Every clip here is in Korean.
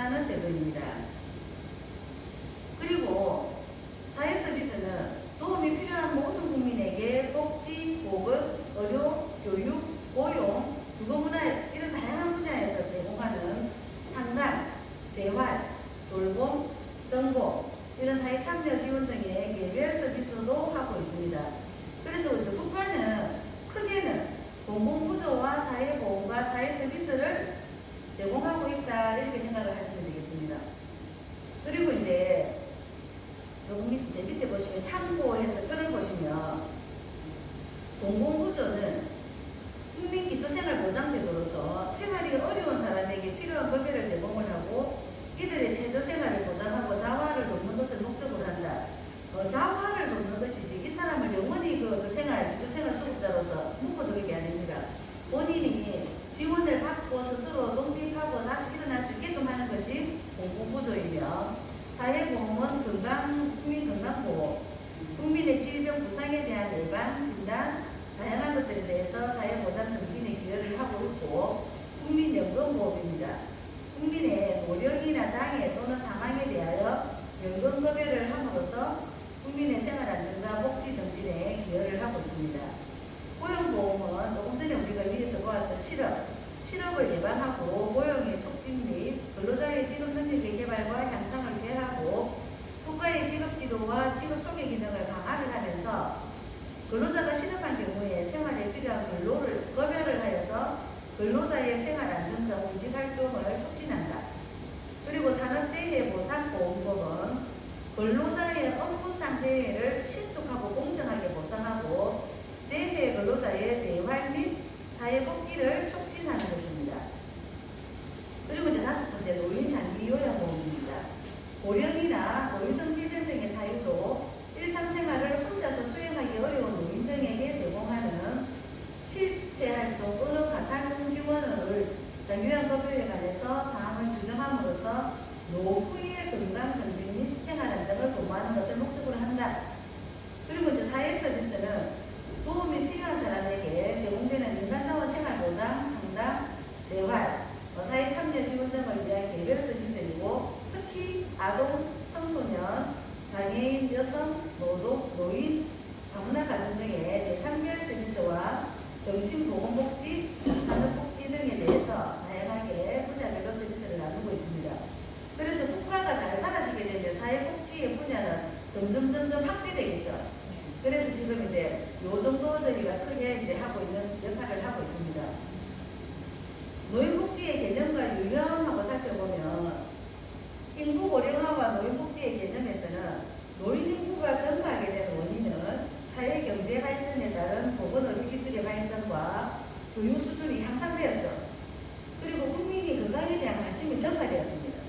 복지하는 제도입니다. 그리고 사회서비스는 도움이 필요한 모든 국민에게 복지, 보건, 의료, 교육, 고용, 주거문화 이런 다양한 분야에서 제공하는 상담, 재활, 돌봄, 정보, 이런 사회참여 지원 등의 개별 서비스도 하고 있습니다. 그래서 국가는 크게는 공공구조와 사회보험과 사회서비스를 제공하고 있다 이렇게 생각을 하시면 되겠습니다. 그리고 이제 조금 이제 밑에 보시면 참고해서 표를 보시면 공공구조는 국민기초생활보장제도로서 생활이 어려운 사람에게 필요한 급여를 제공을 하고 이들의 최저생활을 보장하고 자활을 돕는 것을 목적으로 한다. 자활을 돕는 것이지 이 사람을 영원히 그 생활, 기초생활 수급자로서 묶어두는 아닙니다. 본인이 지원을 받고 스스로 독립하고 다시 일어날 수 있게끔 하는 것이 공공구조이며 사회보험은 국민건강보호, 국민의 질병 부상에 대한 예방, 진단, 다양한 것들에 대해서 사회보장 증진에 기여를 하고 있고 국민연금보험입니다. 국민의 노령이나 장애 또는 사망에 대하여 연금급여를 함으로써 국민의 생활안정과 복지 증진에 기여를 하고 있습니다. 고용보험은 조금 전에 우리가 위에서 보았던 실업을 예방하고 고용의 촉진 및 근로자의 직업 능력의 개발과 향상을 기하고 국가의 직업지도와 직업소개 기능을 강화를 하면서 근로자가 실업한 경우에 생활에 필요한 근로를 급여를 하여서 근로자의 생활 안정과 구직 활동을 촉진한다. 그리고 산업재해보상보험법은 근로자의 업무상 재해를 신속하고 공정하게 보상하고 재해 근로자의 재활 및 사회복귀를 촉진하는 것입니다. 그리고 이제 5번째 노인장기요양보험입니다. 고령이나 노인성 질병 등의 사유로 일상생활을 혼자서 수행하기 어려운 노인 등에게 제공하는 실체활동 또는 가상 지원을 장기요양급여에 관해서 사항을 규정함으로써 노후의 건강 정진 및 생활 안정을 도모하는 것을 목적으로 한다. 그리고 이제 사회서비스는 도움이 필요한 사람에게 제공되는 인간다운 생활보장, 상담, 재활, 사회참여 지원 등을 위한 개별 서비스이고 특히 아동, 청소년, 장애인, 여성, 노동, 노인, 다문화 가정 등의 대상별 서비스와 정신보건복지, 산업복지 등에 대해서 다양하게 분야별로 서비스를 나누고 있습니다. 그래서 국가가 잘 사라지게 되면 사회복지의 분야는 점점 확대되겠죠. 그래서 지금 이제 요 정도 저희가 크게 이제 하고 있는 역할을 하고 있습니다. 노인복지의 개념과 유형하고 살펴보면 인구 고령화와 노인복지의 개념에서는 노인 인구가 증가하게 되는 원인은 사회경제 발전에 따른 보건의료기술의 발전과 교육 수준이 향상되었죠. 그리고 국민이 건강에 대한 관심이 증가되었습니다.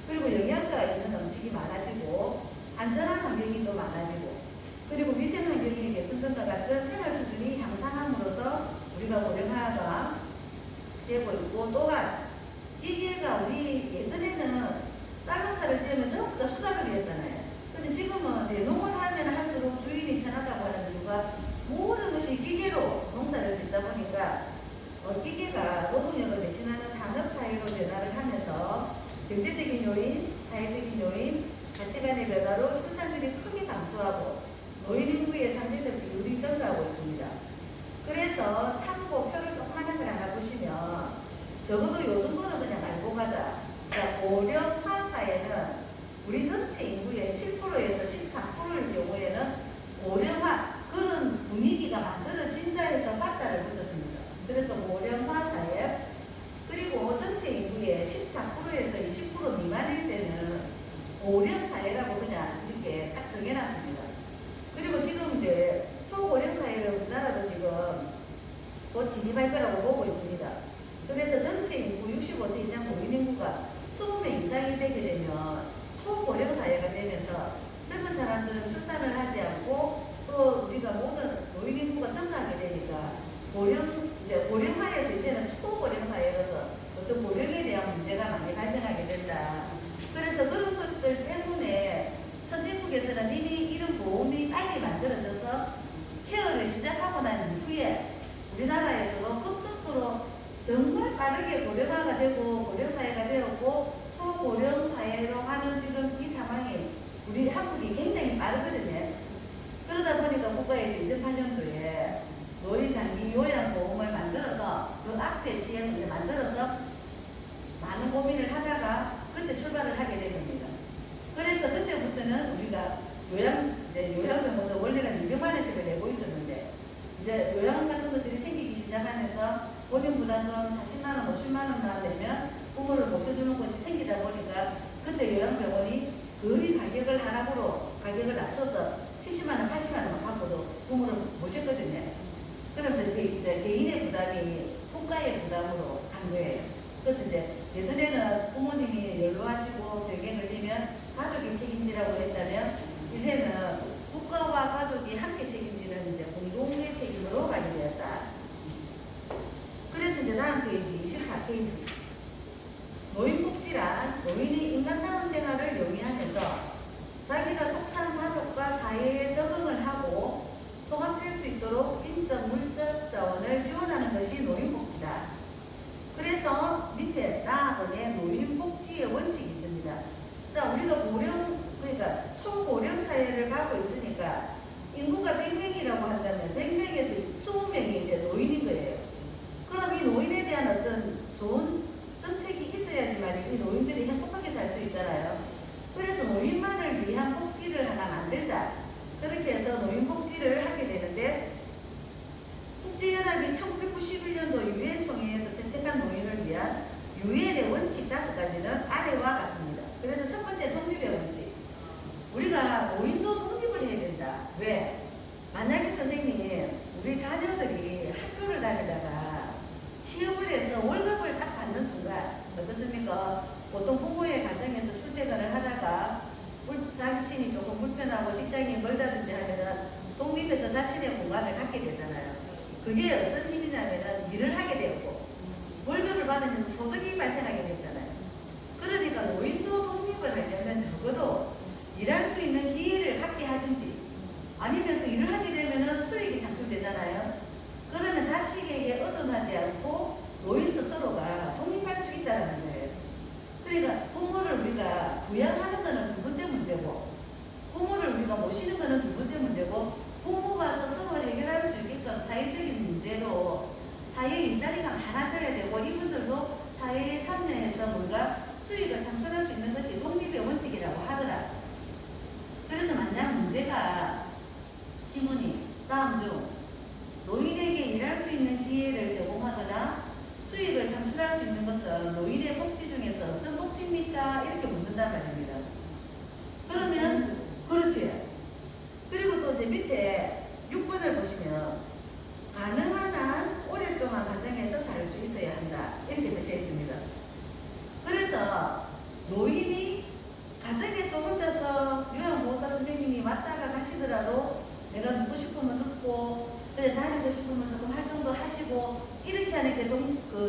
그리고 영양가 있는 음식이 많아지고 안전한 환경이 또 많아지고 그리고 위생 환경의 개선 등과 같은 생활 수준이 향상함으로써 우리가 고령화가 되고 있고 또한 기계가 우리 예전에는 쌀농사를 지으면 전부 다 수작업이었잖아요. 근데 지금은 대농을 하면 할수록 주인이 편하다고 하는 이유가 모든 것이 기계로 농사를 짓다 보니까 기계가 노동력을 대신하는 산업사회로 변화를 하면서 경제적인 요인, 사회적인 요인, 가치관의 변화로 출산율이 크게 감소하고 노인 인구의 상대적 비율이 증가하고 있습니다. 그래서 참고표를 조그마한 걸 하나 보시면 적어도 요 정도는 그냥 알고 가자. 자, 고령화 사회는 우리 전체 인구의 7%에서 14%일 경우에는 고령화 그런 분위기가 만들어진다 해서 화자를 붙였습니다. 그래서 고령화 사회 그리고 전체 인구의 14%에서 20% 미만일 때는 고령 사회라고 그냥 이렇게 딱 정해놨습니다. 그리고 지금 이제 초고령 사회를 우리나라도 지금 곧 진입할 거라고 보고 있습니다. 그래서 전체 인구 65세 이상 노인 인구가 20명 이상이 되게 되면 초고령 사회가 되면서 젊은 사람들은 출산을 하지 않고 또 우리가 모든 노인 인구가 증가하게 되니까 고령화에서 이제는 초고령 사회로서 어떤 고령에 대한 문제가 많이 발생하게 된다. 그래서 그런 것들 때문에 선진국에서는 이미 이런 보험이 빨리 만들어져서 케어를 시작하고 난 이후에 우리나라에서도 급속도로 정말 빠르게 고령화가 되고 고령사회가 되었고 이제 요양 같은 것들이 생기기 시작하면서 본인 부담금 40만원, 50만원만 내면 부모를 모셔주는 곳이 생기다 보니까 그때 요양병원이 거의 가격을 하락으로 가격을 낮춰서 70만원, 80만원만 받고도 부모를 모셨거든요. 그러면서 이제 개인의 부담이 국가의 부담으로 간 거예요. 그래서 이제 예전에는 부모님이 연로하시고 병에 걸리면 가족이 책임지라고 했다면 이제는 국가와 가족이 함께 책임지는 이제 공동의 책임으로 가게 되었다. 그래서 이제 다음 페이지 24페이지 노인복지란 노인이 인간다운 생활을 영위하면서 자기가 속한 가족과 사회에 적응을 하고 통합될 수 있도록 인적, 물적 자원을 지원하는 것이 노인복지다. 그래서 밑에 나아간에 노인복지의 원칙이 있습니다. 자, 우리가 그러니까 초고령 사회를 가고 있으니까 인구가 100명이라고 한다면 100명에서 20명이 이제 노인인 거예요. 그럼 이 노인에 대한 어떤 좋은 정책이 있어야지만 이 노인들이 행복하게 살 수 있잖아요. 그래서 노인만을 위한 복지를 하나 만들자. 그렇게 해서 노인복지를 하게 되는데 국제연합이 1991년도 유엔 총회에서 채택한 노인을 위한 유엔의 원칙 5가지는 아래와 같습니다. 그래서 첫 번째 독립의 원칙. 우리가 노인도 독립을 해야 된다. 왜? 만약에 선생님 우리 자녀들이 학교를 다니다가 취업을 해서 월급을 딱 받는 순간 어떻습니까? 보통 부모의 가정에서 출퇴근을 하다가 자신이 조금 불편하고 직장이 멀다든지 하면은 독립해서 자신의 공간을 갖게 되잖아요. 그게 어떤 일이냐면은 일을 하게 되었고 월급을 받으면서 소득이 발생하게 됐잖아요. 그러니까 노인도 독립을 하려면 적어도 일할 수 있는 기회를 갖게 하든지 아니면 또 일을 하게 되면은 수익이 창출되잖아요. 그러면 자식에게 의존하지 않고 노인 스스로가 독립할 수 있다는 거예요. 그러니까 부모를 우리가 부양하는 것은 두 번째 문제고 부모를 우리가 모시는 것은 두 번째 문제고 부모가 스스로 해결할 수 있게끔 사회적인 문제로 사회 일자리가 많아져야 되고 이분들도 사회에 참여해서 뭔가 수익을 창출할 수 있는 것이 독립의 원칙이라고 하더라. 그래서 만약 문제가 지문이 다음 중 노인에게 일할 수 있는 기회를 제공하거나 수익을 창출할 수 있는 것은 노인의 복지 중에서 어떤 복지입니까? 이렇게 묻는단 말입니다. 그러면 그렇지. 그리고 또 이제 밑에 6번을 보시면 가능한 한 오랫동안 가정에서 살 수 있어야 한다. 이렇게 적혀 있습니다. 그래서 노인이 가정에서 혼자서 요양보호사 선생님이 왔다가 가시더라도 내가 눕고 싶으면 눕고 그래 다니고 싶으면 조금 활동도 하시고 이렇게 하는 게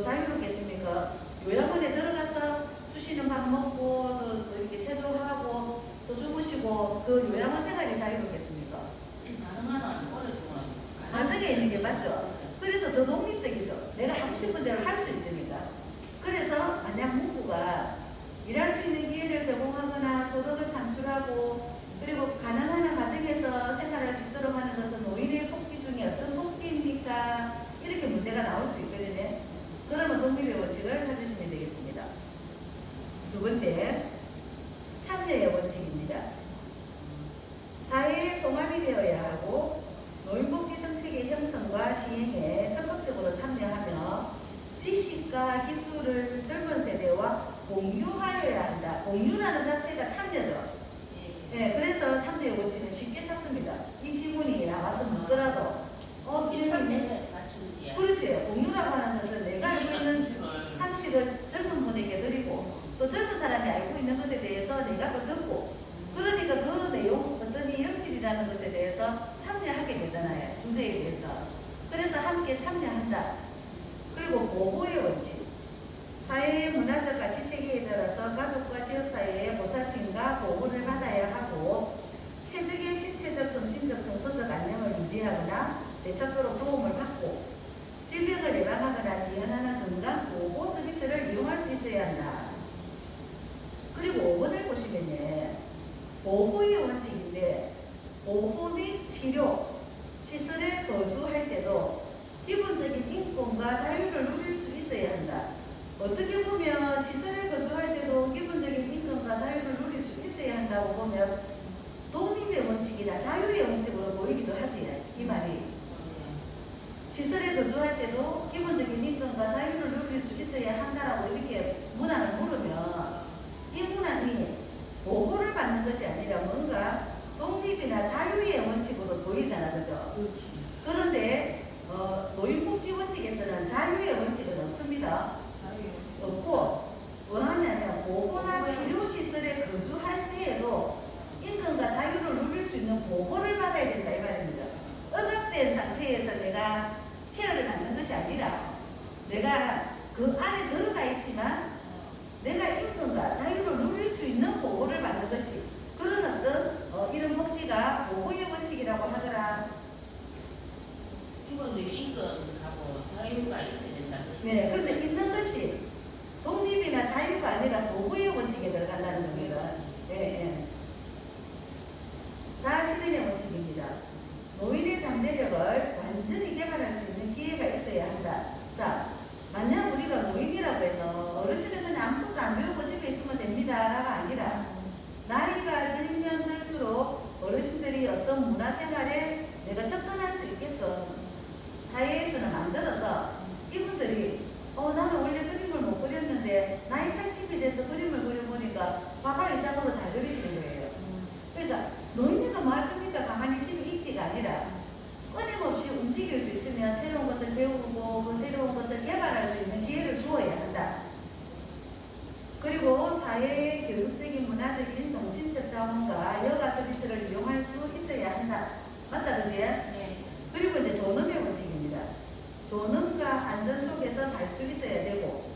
자유롭겠습니까? 요양원에 들어가서 주시는 밥 먹고 또 이렇게 체조하고 또 주무시고 그 요양원 생활이 자유롭겠습니까? 가능한 한 오랫동안 가정에 있는 게 맞죠? 그래서 더 독립적이죠. 내가 하고 싶은 대로 할 수 있습니다. 그래서 만약 문구가 일할 수 있는 기회를 제공하거나 소득을 창출하고 그리고 가능한 한 가정에서 생활할 수 있도록 하는 것은 노인의 복지 중에 어떤 복지입니까? 이렇게 문제가 나올 수 있거든요. 그러면 독립의 원칙을 찾으시면 되겠습니다. 두 번째, 참여의 원칙입니다. 사회에 통합이 되어야 하고 노인복지 정책의 형성과 시행에 적극적으로 참여하며 지식과 기술을 젊은 세대와 공유하여야 한다. 공유라는 자체가 참여죠. 네, 그래서 참여의 원칙은 쉽게 찾습니다. 이 지문이 나와서 묻더라도 선생님이 그렇지. 공유라고 하는 것은 내가 알고 있는 상식을 젊은 분에게 드리고 또 젊은 사람이 알고 있는 것에 대해서 내가 또 듣고 그러니까 그 내용 어떤 이 연필이라는 것에 대해서 참여하게 되잖아요. 주제에 대해서. 그래서 함께 참여한다. 그리고 보호의 원칙. 사회의 문화적 가치 체계에 따라서 가족과 지역사회의 보살핌과 보호를 받아야 하고 체적의 신체적, 정신적, 정서적 안녕을 유지하거나 되찾도록 도움을 받고 질병을 예방하거나 지원하는 건강보호 서비스를 이용할 수 있어야 한다. 그리고 5번을 보시면요. 보호의 원칙인데 보호 및 치료, 시설에 거주할 때도 기본적인 인권과 자유를 누릴 수 있어야 한다. 어떻게 보면 시설에 거주할 때도 기본적인 인권과 자유를 누릴 수 있어야 한다고 보면 독립의 원칙이나 자유의 원칙으로 보이기도 하지 이 말이. 시설에 거주할 때도 기본적인 인권과 자유를 누릴 수 있어야 한다라고 이렇게 문안을 물으면 이 문안이 보호를 받는 것이 아니라 뭔가 독립이나 자유의 원칙으로 보이잖아, 그죠? 그렇지. 그런데 노인복지 원칙에서는 자유의 원칙은 없습니다. 없고 뭐 하냐면 보호나 치료시설에 거주할 때에도 인권과 자유를 누릴 수 있는 보호를 받아야 된다 이 말입니다. 억압된 상태에서 내가 케어를 받는 것이 아니라 내가 그 안에 들어가 있지만 내가 인권과 자유를 누릴 수 있는 보호를 받는 것이 그런 어떤 이런 복지가 보호의 원칙이라고 하더라. 기본적인 인권하고 자유가 있어야 된다. 네, 그런데 있는 것이 독립이나 자유가 아니라 보호의 원칙에 들어간다는 겁니다. 예, 예. 자아실현의 원칙입니다. 노인의 잠재력을 완전히 개발할 수 있는 기회가 있어야 한다. 자, 만약 우리가 노인이라고 해서 어르신은 그냥 아무것도 안 배우고 집에 있으면 됩니다라가 아니라 나이가 들면 들수록 어르신들이 어떤 문화생활에 내가 접근할 수 있게끔 사회에서는 만들어서 이분들이 나는 원래 그림을 못 그렸는데 나이 80이 돼서 그림을 그려보니까 화가 이상으로 잘 그리시는 거예요. 그러니까 노인네가 뭐 할 겁니까? 가만히 집에 있지가 아니라 끊임없이 움직일 수 있으면 새로운 것을 배우고 그 새로운 것을 개발할 수 있는 기회를 주어야 한다. 그리고 사회의 교육적인, 문화적인, 정신적 자원과 여가 서비스를 이용할 수 있어야 한다. 맞다, 그지? 네. 그리고 이제 존엄의 원칙입니다. 존엄과 안전 속에서 살 수 있어야 되고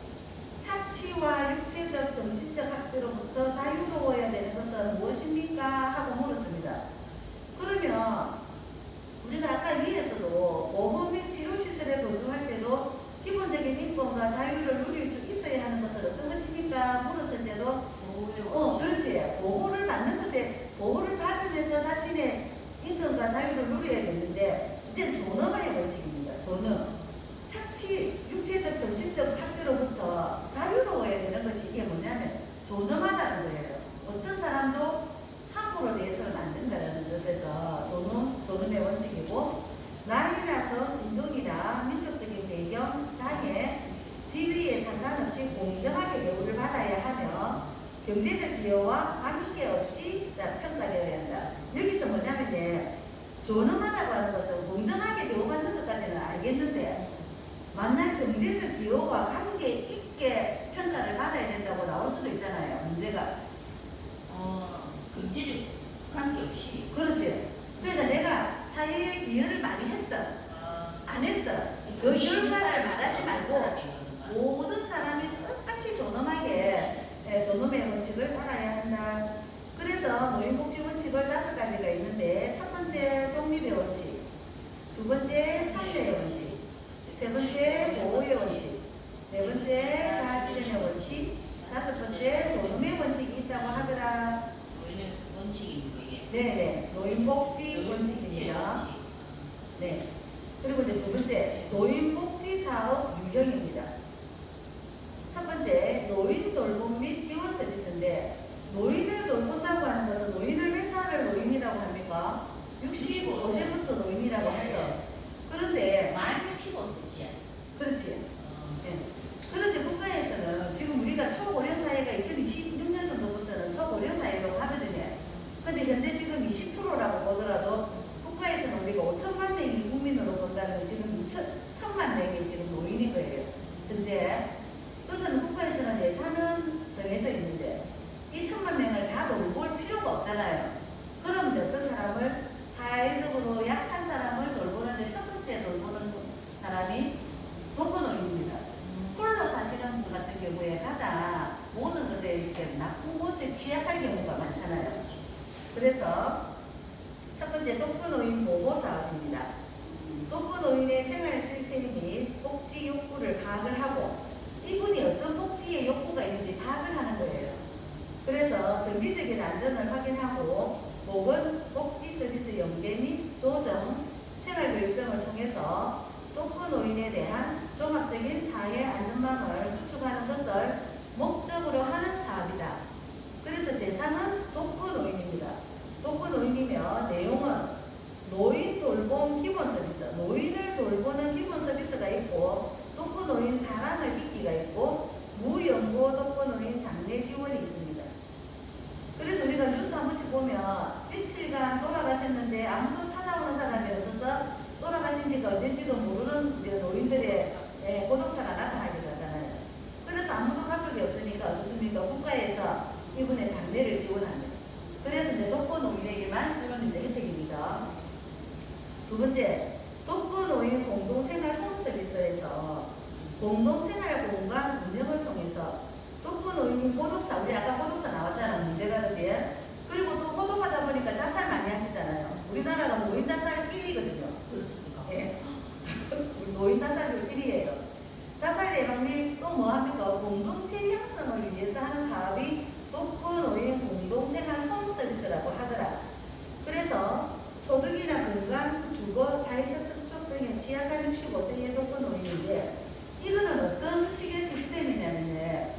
착취와 육체적, 정신적 학대로부터 자유로워야 되는 것은 무엇입니까? 하고 물었습니다. 그러면 우리가 아까 위에서도 보호 및 치료시설에 거주할 때도 기본적인 인권과 자유를 누릴 수 있어야 하는 것은 어떤 것입니까? 물었을 때도 그렇지. 보호를 받는 것에 보호를 받으면서 자신의 인권과 자유를 누려야겠는데 이제 존엄의 원칙입니다. 존엄. 착취, 육체적, 정신적 학대로부터 자유로워야 되는 것이 이게 뭐냐면 존엄하다는 거예요. 어떤 사람도 함부로 대해서는 안 된다는 것에서 존엄의 원칙이고 나이나 인종이나 민족적인 배경, 장애, 지위에 상관없이 공정하게 대우를 받아야 하며 경제적 기여와 관계없이 평가되어야 한다. 여기서 뭐냐면 존엄하다고 하는 것은 공정하게 대우받는 것까지는 알겠는데 만날 경제적 기여와 관계 있게 평가를 받아야 된다고 나올 수도 있잖아요. 문제가. 경제적 관계없이. 그렇지. 그러니까 내가 사회에 기여를 많이 했던, 안 했던 그 결과를 말하지 말고 모든 사람이 똑같이 존엄하게 존엄의 원칙을 따라야 한다. 그래서 노인복지 원칙을 5가지가 있는데 첫 번째 독립의 원칙, 두 번째 참여의 원칙, 세 번째 보호의 원칙, 네 번째 자아실현의 원칙, 5번째 존엄의 원칙이 있다고 하더라. 노인의 원칙입니다, 이게. 네네, 노인복지 원칙입니다. 네. 그리고 이제 두 번째, 노인복지 사업 유형입니다. 첫 번째, 노인 돌봄 및 지원 서비스인데 노인을 돌본다고 하는 것은 노인을 몇 살을 노인이라고 합니까? 65세부터 노인이라고 하죠. 그런데 만 65세지. 그렇지. 네. 그런데 국가에서는 지금 우리가 초고령 사회가 2026년 정도부터는 초고령 사회로 가거든요. 근데 현재 지금 20%라고 보더라도 국가에서는 우리가 5천만 명이 국민으로 본다는 건 지금 2천만 명이 지금 노인인 거예요. 현재. 그러면 국가에서는 예산은 정해져 있는데 2천만 명을 다 돌볼 필요가 없잖아요. 그럼 이제 어떤 사람을 사회적으로 약한 사람을 돌보는데 첫 번째 돌보는 사람이 독거노인입니다. 홀로 사시는 분 같은 경우에 가장 모든 것에 이렇게 나쁜 곳에 취약할 경우가 많잖아요. 그래서 첫 번째 독거노인 보호 사업입니다. 독거노인의 생활 실태 및 복지 욕구를 파악을 하고 이분이 어떤 복지의 욕구가 있는지 파악을 하는 거예요. 그래서 정기적인 안전을 확인하고 보건, 복지 서비스 연계 및 조정, 생활교육 등을 통해서 독거노인에 대한 종합적인 사회 안전망을 구축하는 것을 목적으로 하는 사업이다. 그래서 대상은 독거노인입니다. 독거노인이며 내용은 노인 돌봄 기본 서비스, 노인을 돌보는 기본 서비스가 있고 독거노인 사랑을 잇기가 있고 무연고 독거노인 장례 지원이 있습니다. 그래서 우리가 뉴스 한 번씩 보면 며칠간 돌아가셨는데 아무도 찾아오는 사람이 없어서 돌아가신 지가 언젠지도 모르는 이제 노인들의 고독사가 나타나기도 하잖아요. 그래서 아무도 가족이 없으니까 어떻습니까? 국가에서 이분의 장례를 지원합니다. 그래서 이제 독거노인에게만 주는 이제 혜택입니다. 두 번째, 독거노인 공동생활 홈서비스에서 공동생활 공간 운영을 통해서 독거노인이 고독사, 우리 아까 고독사 나왔잖아, 문제가 그지? 그리고 또 고독하다 보니까 자살 많이 하시잖아요. 우리나라가 노인 자살 1위거든요. 그렇습니까? 예. 노인 자살률 1위예요. 자살 예방 및 또 뭐합니까? 공동체 형성을 위해서 하는 사업이 독거노인 공동생활 홈서비스라고 하더라. 그래서 소득이나 건강, 주거, 사회적 접촉 등에 취약한 65세의 독거노인인데 이거는 어떤 식의 시스템이냐면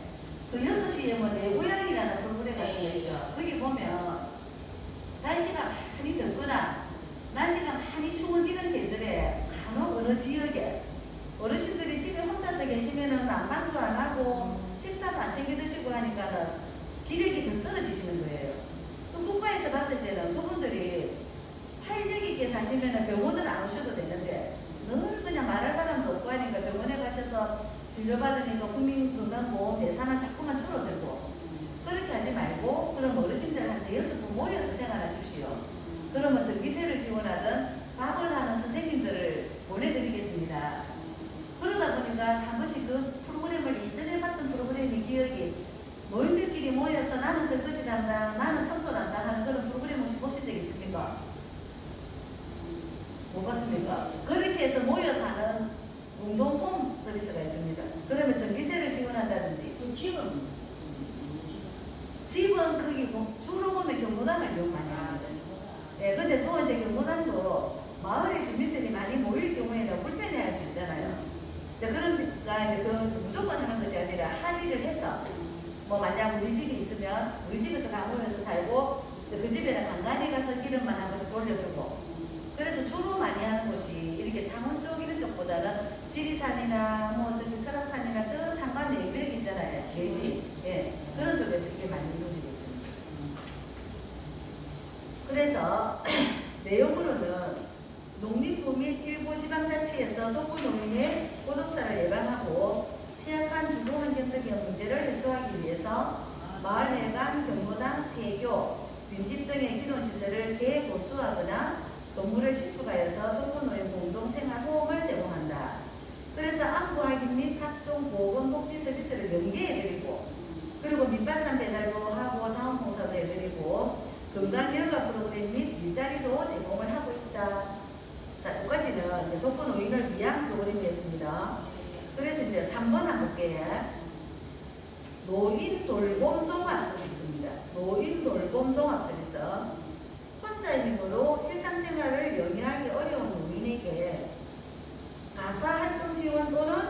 그 6시에 뭐 내고향이라는 프로그램 같은 거 있죠. 거기 보면 날씨가 많이 덥거나 날씨가 많이 추운 이런 계절에 간혹 어느 지역에 어르신들이 집에 혼자서 계시면은 난방도 안 하고 식사도 안 챙겨 드시고 하니까는 기력이 더 떨어지시는 거예요. 그 국가에서 봤을 때는 그분들이 활력 있게 사시면은 병원을 안 오셔도 되는데 늘 그냥 말할 사람도 없고 하니까 병원에 가셔서 진료받으니까 국민건강보험 예산은 자꾸만 줄어들고 그렇게 하지 말고 그럼 어르신들 한 6분 모여서 생활하십시오. 그러면 전기세를 지원하든 밥을 하는 선생님들을 보내드리겠습니다. 그러다 보니까 한 번씩 그 프로그램을 이전에 봤던 프로그램이 기억이 노인들끼리 모여서 나는 설거지 담당, 나는 청소 담당 하는 그런 프로그램 혹시 보신 적 있습니까? 못 봤습니까? 그렇게 해서 모여서 하는 공동홈 서비스가 있습니다. 그러면 전기세를 지원한다든지 그 집은 집은 거기 주로 보면 경로당을 이용 많이 합니다. 예, 근데 또 이제 경로당도 마을의 주민들이 많이 모일 경우에는 불편해할 수 있잖아요. 자, 그러니까 이제 그 무조건 하는 것이 아니라 합의를 해서 뭐 만약 우리 집이 있으면 우리 집에서 다 모여서 살고 그 집에는 간간히 가서 기름만 한 번씩 돌려주고 그래서 주로 많이 하는 곳이 이렇게 창원 쪽 이런 쪽보다는 지리산이나 뭐 저기 설악산이나 저 산간 내벽 있잖아요. 계지. 예. 그런 쪽에서 이렇게 많이 이루어지고 있습니다. 그래서 내용으로는 농림부 및 일부 지방자치에서 독거노인의 고독사를 예방하고 취약한 주거 환경 등의 문제를 해소하기 위해서 마을회관, 경로당, 폐교, 빈집 등의 기존 시설을 개보수하거나 건물을 신축하여서 독거노인 공동생활 호응을 제공한다. 그래서 안부 확인 및 각종 보건복지 서비스를 연계해드리고 그리고 밑반찬 배달도 하고 자원봉사도 해드리고 건강여가 프로그램 및 일자리도 제공을 하고 있다. 자, 여기까지는 이제 독거노인을 위한 프로그램이었습니다. 그래서 이제 3번 한번 볼게요. 노인 돌봄 종합 서비스입니다. 노인 돌봄 종합 서비스. 혼자 힘으로 일상생활을 영위하기 어려운 노인에게 가사활동 지원 또는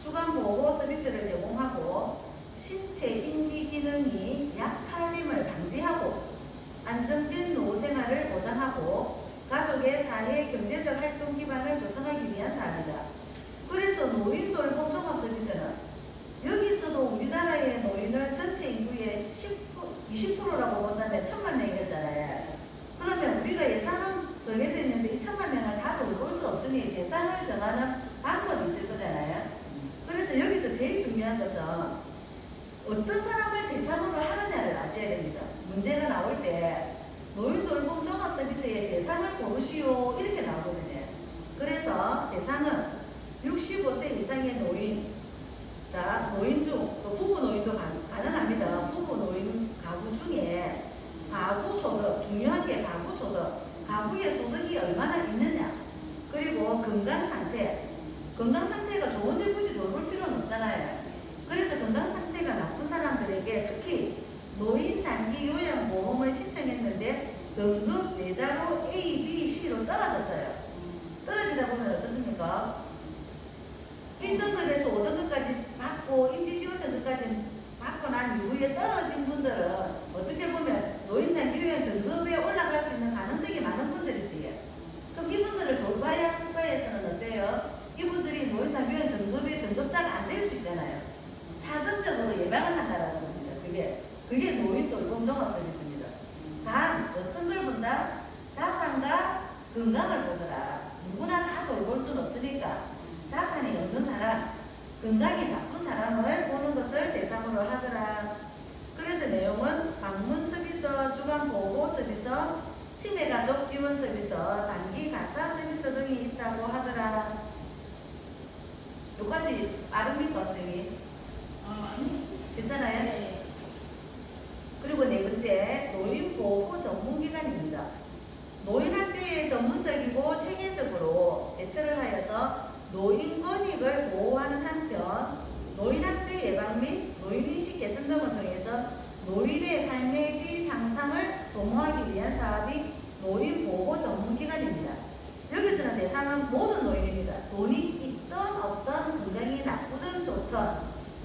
주간보호 서비스를 제공하고 신체 인지 기능이 약화됨을 방지하고 안정된 노후생활을 보장하고 가족의 사회 경제적 활동 기반을 조성하기 위한 사업이다. 그래서 노인 돌봄 종합 서비스는 여기서도 우리나라의 노인을 전체 인구의 20%라고 본다면 1000만 명이었잖아요. 그러면 우리가 예산은 정해져 있는데 이 1000만 명을 다 돌볼 수 없으니 대상을 정하는 방법이 있을 거잖아요. 그래서 여기서 제일 중요한 것은 어떤 사람을 대상으로 하느냐를 아셔야 됩니다. 문제가 나올 때 노인 돌봄 종합 서비스의 대상을 고르시오 이렇게 나오거든요. 그래서 대상은 65세 이상의 노인, 자 노인 중 또 부부 노인도 가능합니다. 부부 노인 가구 중에 가구 소득, 중요한 게 가구 소득, 가구의 소득이 얼마나 있느냐, 그리고 건강 상태, 건강 상태가 좋은데 굳이 돌볼 필요는 없잖아요. 그래서 건강 상태가 나쁜 사람들에게 특히 노인 장기 요양 보험을 신청했는데 등급 4자로 A, B, C로 떨어졌어요. 떨어지다 보면 어떻습니까? 1등급에서 5등급까지 받고 임시지원 등급까지 받고 난 이후에 떨어진 분들은 어떻게 보면 노인 장기 요양 등급에 올라갈 수 있는 가능성이 많은 분들이지. 그럼 이분들을 돌봐야 국가에서는 어때요? 이분들이 노인장병 등급의 등급자가 안 될 수 있잖아요. 사전적으로 예방을 한다라는 겁니다. 그게 노인 돌봄 종합 서비스입니다. 단 어떤 걸 본다? 자산과 건강을 보더라. 누구나 다 돌볼 수는 없으니까 자산이 없는 사람, 건강이 나쁜 사람을 보는 것을 대상으로 하더라. 그래서 내용은 방문 서비스, 주간 보호 서비스, 치매 가족 지원 서비스, 단기 가사 서비스 등이 있다고 하더라. 여기까지 아릅니까, 선생님? 아니. 괜찮아요? 네. 그리고 네 번째, 노인보호 전문기관입니다. 노인학대에 전문적이고 체계적으로 대처를 하여서 노인 권익을 보호하는 한편 노인학대 예방 및 노인인식 개선 등을 통해서 노인의 삶의 질 향상을 도모하기 위한 사업이 노인보호 전문기관입니다. 여기서는 대상은 모든 노인입니다. 돈이 있든 없든 건강이 나쁘든 좋든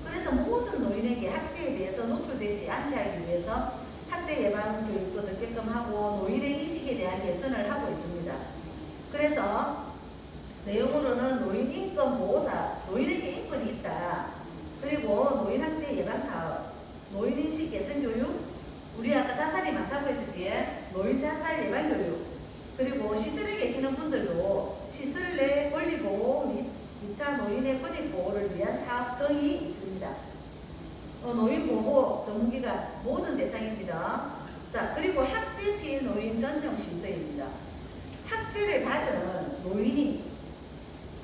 그래서 모든 노인에게 학대에 대해서 노출되지 않게 하기 위해서 학대 예방 교육도 듣게끔 하고 노인의 인식에 대한 개선을 하고 있습니다. 그래서 내용으로는 노인 인권 보호사, 노인에게 인권이 있다. 그리고 노인 학대 예방 사업, 노인 인식 개선 교육, 우리 아까 자살이 많다고 했었지. 노인 자살 예방 교육, 그리고 시설에 계시는 분들도 시설 내 권리 보호 및 기타 노인의 권익 보호를 위한 사업 등이 있습니다. 노인보호 전문기관 모든 대상입니다. 자, 그리고 학대 피해 노인 전용 쉼터입니다. 학대를 받은 노인이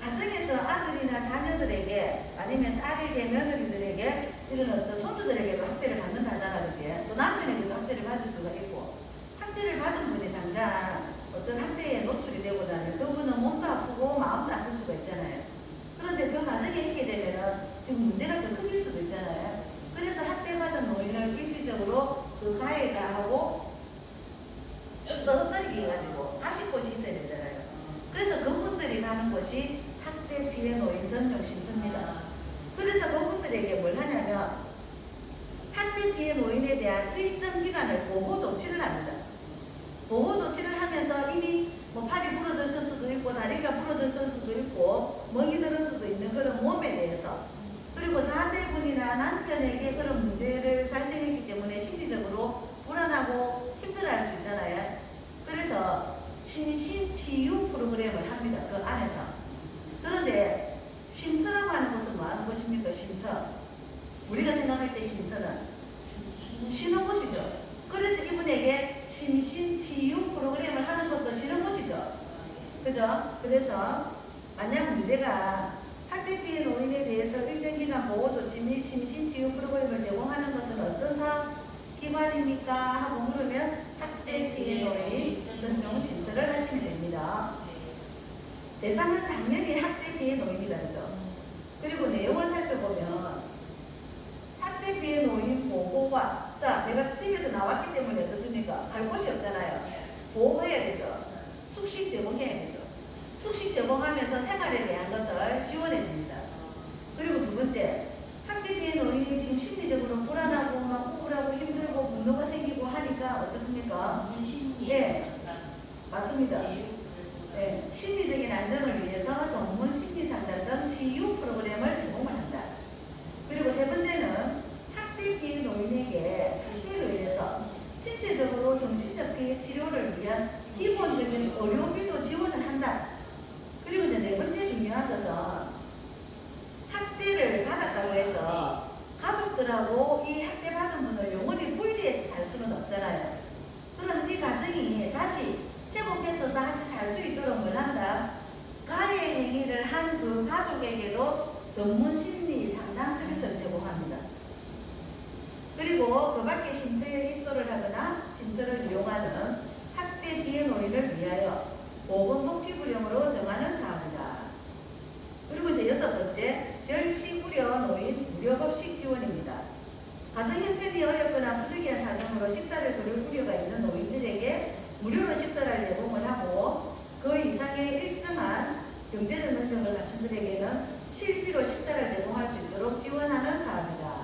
가정에서 아들이나 자녀들에게 아니면 딸에게 며느리들에게 이런 어떤 손주들에게도 학대를 받는다잖아, 그지? 또 남편에게도 학대를 받을 수가 있고 학대를 받은 분이 당장 어떤 학대에 노출이 되고 나면 그분은 몸도 아프고 마음도 아플 수가 있잖아요. 그런데 그 가정에 있게 되면은 지금 문제가 더 커질 수도 있잖아요. 그래서 학대받은 노인을 일시적으로 그 가해자하고 떠들게 해가지고 다시 곳이 있어야 되잖아요. 그래서 그분들이 가는 곳이 학대 피해 노인 전용 쉼터입니다. 그래서 그분들에게 뭘 하냐면 학대 피해 노인에 대한 일정 기간을 보호 조치를 합니다. 보호 조치를 하면서 이미 뭐 팔이 부러졌을 수도 있고 다리가 부러졌을 수도 있고 멍이 들을 수도 있는 그런 몸에 대해서 그리고 자제분이나 남편에게 그런 문제를 발생했기 때문에 심리적으로 불안하고 힘들어할 수 있잖아요. 그래서 심신치유 프로그램을 합니다. 그 안에서. 그런데 쉼터라고 하는 것은 뭐 하는 것입니까? 쉼터. 우리가 생각할 때 쉼터는 쉬는 곳이죠. 그래서 이분에게 심신치유 프로그램을 하는 것도 쉬는 곳이죠. 그죠? 그래서 만약 문제가 학대 피해 노인에 대해서 일정 기간 보호 조치 및 심신치유 프로그램을 제공하는 것은 어떤 사업 기관입니까? 하고 물으면 학대 피해 노인 전용 쉼터를 하시면 됩니다. 대상은 당연히 학대 피해 노인이다, 그죠? 그리고 내용을 살펴보면 학대 피해 노인 보호와 자, 내가 집에서 나왔기 때문에 어떻습니까? 갈 곳이 없잖아요. 보호해야 되죠. 숙식 제공해야 되죠. 숙식 제공하면서 생활에 대한 것을 지원해 줍니다. 그리고 두 번째, 학대 피해 노인이 지금 심리적으로 불안하고 막 우울하고 힘들고 분노가 생기고 하니까 어떻습니까? 예, 맞습니다. 네, 심리적인 안정을 위해서 전문 심리 상담 등 치유 프로그램을 제공을 한다. 그리고 세 번째는 학대 피해 노인에게 학대로 인해서 신체적으로 정신적 피해 치료를 위한 기본적인 의료비도 지원을 한다. 그리고 이제 네 번째 중요한 것은 학대를 받았다고 해서 가족들하고 이 학대받은 분을 영원히 분리해서 살 수는 없잖아요. 그럼 이 가정이 다시 회복해서 같이 살 수 있도록 뭘 한다? 가해 행위를 한 그 가족에게도 전문 심리 상담 서비스를 제공합니다. 그리고 그 밖에 쉼터에 입소를 하거나 쉼터를 이용하는 학대 피해 노인을 위하여 보건복지부령으로 정하는 사업이다. 그리고 이제 여섯 번째, 결식우려 노인 무료급식 지원입니다. 가정 형편이 어렵거나 부득이한 사정으로 식사를 거를 우려가 있는 노인들에게 무료로 식사를 제공을 하고 그 이상의 일정한 경제적 능력을 갖춘 분에게는 실비로 식사를 제공할 수 있도록 지원하는 사업이다.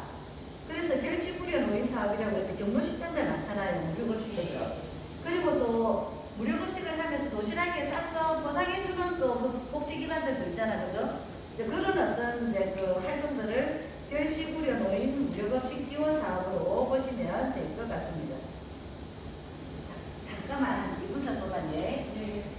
그래서 결식우려 노인 사업이라고 해서 경로식당들 많잖아요. 무료급식이죠. 그리고 또 무료급식을 하면서 도시락에 싸서 포장해주는 또 그 복지 시기반들도 있잖아, 그죠? 이제 그런 어떤 이제 그 활동들을 결시구려 노인 무료급식 지원 사업으로 보시면 될 것 같습니다. 잠깐만 한 2분 정도만요. 네.